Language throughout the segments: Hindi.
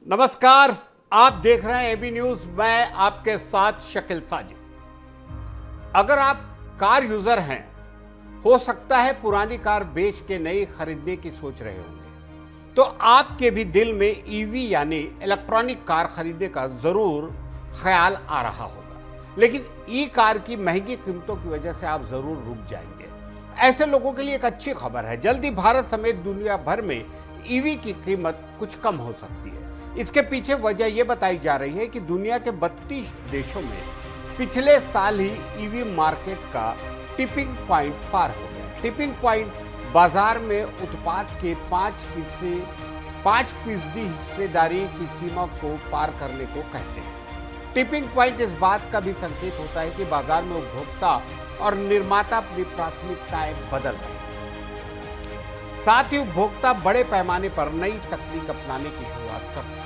नमस्कार, आप देख रहे हैं एबी न्यूज। मैं आपके साथ शकील साजिद। अगर आप कार यूजर हैं, हो सकता है पुरानी कार बेच के नई खरीदने की सोच रहे होंगे, तो आपके भी दिल में ईवी यानी इलेक्ट्रॉनिक कार खरीदने का जरूर ख्याल आ रहा होगा। लेकिन ई कार की महंगी कीमतों की वजह से आप जरूर रुक जाएंगे। ऐसे लोगों के लिए एक अच्छी खबर है, जल्दी भारत समेत दुनिया भर में ईवी की कीमत कुछ कम हो सकती है। इसके पीछे वजह यह बताई जा रही है कि दुनिया के 32 देशों में पिछले साल ही ईवी मार्केट का टिपिंग पॉइंट पार हो गया। टिपिंग पॉइंट बाजार में उत्पाद के 5% हिस्सेदारी की सीमा को पार करने को कहते हैं। टिपिंग पॉइंट इस बात का भी संकेत होता है कि बाजार में उपभोक्ता और निर्माता अपनी प्राथमिकताएं बदल रहे हैं। साथ ही उपभोक्ता बड़े पैमाने पर नई तकनीक अपनाने की शुरुआत कर सकते हैं।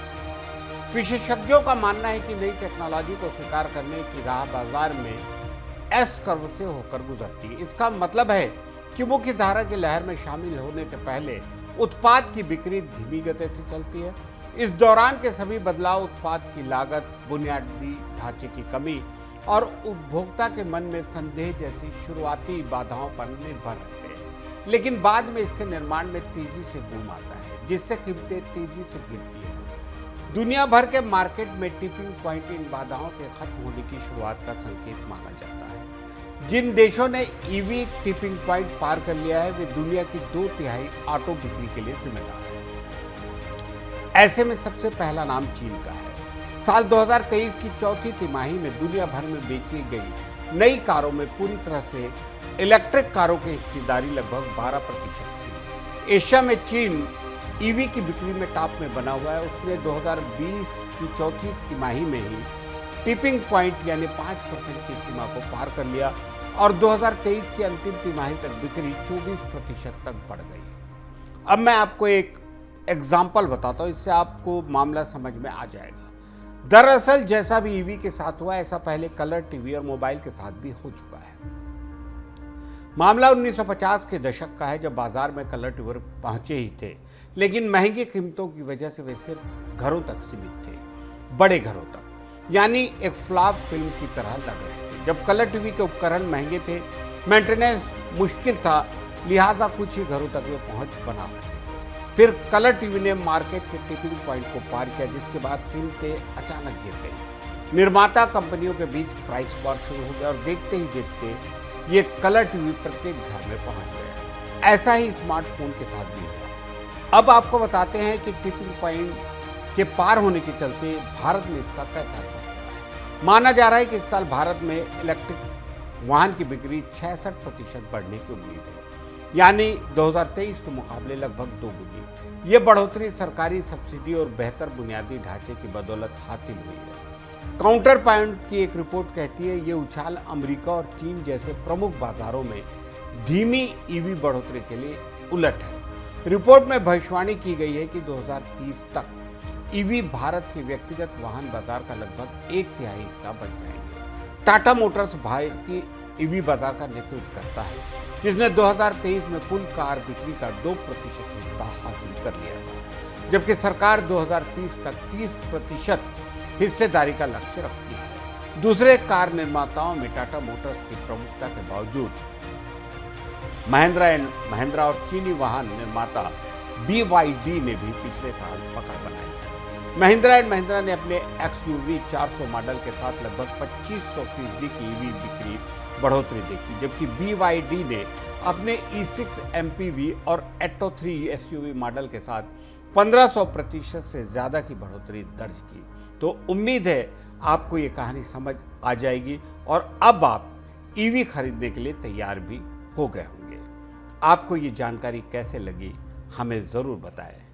विशेषज्ञों का मानना है कि नई टेक्नोलॉजी को स्वीकार करने की राह बाजार में एस कर्व से होकर गुजरती है। इसका मतलब है कि मुख्य धारा की लहर में शामिल होने से पहले उत्पाद की बिक्री धीमी गति से चलती है। इस दौरान के सभी बदलाव उत्पाद की लागत, बुनियादी ढांचे की कमी और उपभोक्ता के मन में संदेह जैसी शुरुआती बाधाओं पर निर्भर रहते हैं। लेकिन बाद में इसके निर्माण में तेजी से बूम आता है, जिससे कीमतें तेजी से गिरती हैं। दुनिया भर के मार्केट में टिपिंग पॉइंट इन बाधाओं के खत्म होने की शुरुआत का संकेत माना जाता है। जिन देशों ने ईवी टिपिंग पॉइंट पार कर लिया है, वे दुनिया की 2/3 ऑटो बिक्री के लिए जिम्मेदार है। ऐसे में सबसे पहला नाम चीन का है। साल 2023 की चौथी तिमाही में दुनिया भर में बेची गई नई कारों में पूरी तरह से इलेक्ट्रिक कारों की हिस्सेदारी लगभग 12% थी। एशिया में चीन ईवी की बिक्री में टॉप में बना हुआ है। उसने 2020 की चौथी तिमाही में ही टिपिंग पॉइंट यानी 5% की सीमा को पार कर लिया और 2023 की अंतिम तिमाही तक बिक्री 24% तक बढ़ गई। अब मैं आपको एक एग्जाम्पल बताता हूँ, इससे आपको मामला समझ में आ जाएगा। दरअसल जैसा भी ईवी के साथ हुआ, ऐसा पहले कलर टीवी और मोबाइल के साथ भी हो चुका है। मामला 1950 के दशक का है, जब बाजार में कलर टीवी पहुंचे ही थे, लेकिन महंगी कीमतों की वजह से वे सिर्फ घरों तक सीमित थे, बड़े घरों तक, यानी एक फ्लॉप फिल्म की तरह लग रहे थे। जब कलर टीवी के उपकरण महंगे थे, मेंटेनेंस मुश्किल था, लिहाजा कुछ ही घरों तक वे पहुंच बना सके। फिर कलर टीवी ने मार्केट के टिपिंग पॉइंट को पार किया, जिसके बाद कीमतें अचानक गिर गई। निर्माता कंपनियों के बीच प्राइस वॉर शुरू हो गया और देखते ही देखते ये कलर टीवी प्रत्येक घर में पहुंच गया। ऐसा ही स्मार्टफोन के साथ भी हुआ। अब आपको बताते हैं कि टिपिंग पॉइंट के पार होने के चलते भारत में इसका कैसा असर पड़ा है। माना जा रहा है कि इस साल भारत में इलेक्ट्रिक वाहन की बिक्री 66% बढ़ने की उम्मीद है, यानी 2023 के मुकाबले लगभग 2 गुनी। ये बढ़ोतरी सरकारी सब्सिडी और बेहतर बुनियादी ढांचे की बदौलत हासिल हुई है। काउंटर पॉइंट की एक रिपोर्ट कहती है ये उछाल अमेरिका और चीन जैसे प्रमुख बाजारों में धीमी ईवी बढ़ोतरी के लिए उलट है। रिपोर्ट में भविष्यवाणी की गई है कि 2030 तक ईवी भारत के व्यक्तिगत वाहन बाजार का लगभग 1/3 हिस्सा बन जाएंगे। टाटा मोटर्स भारतीय ईवी बाजार का नेतृत्व करता है, जिसने 2023 में कुल कार बिक्री का 2% हिस्सा हासिल कर लिया था, जबकि सरकार 2030 तक 30% हिस्सेदारी का लक्ष्य रखती है। दूसरे कार निर्माताओं में टाटा मोटर्स की प्रमुखता के बावजूद महिंद्रा और चीनी वाहन निर्माता BYD ने भी पिछले साल पकड़ बनाई। महिंद्रा ने अपने XUV 400 मॉडल के साथ लगभग 2500% की ईवी बिक्री बढ़ोतरी देखी, जबकि BYD ने अपने E6 MPV और Atto 3 SUV मॉडल के साथ 1500% से ज्यादा की बढ़ोतरी दर्ज की। तो उम्मीद है आपको ये कहानी समझ आ जाएगी और अब आप ईवी खरीदने के लिए तैयार भी हो गए होंगे। आपको ये जानकारी कैसे लगी, हमें ज़रूर बताएं।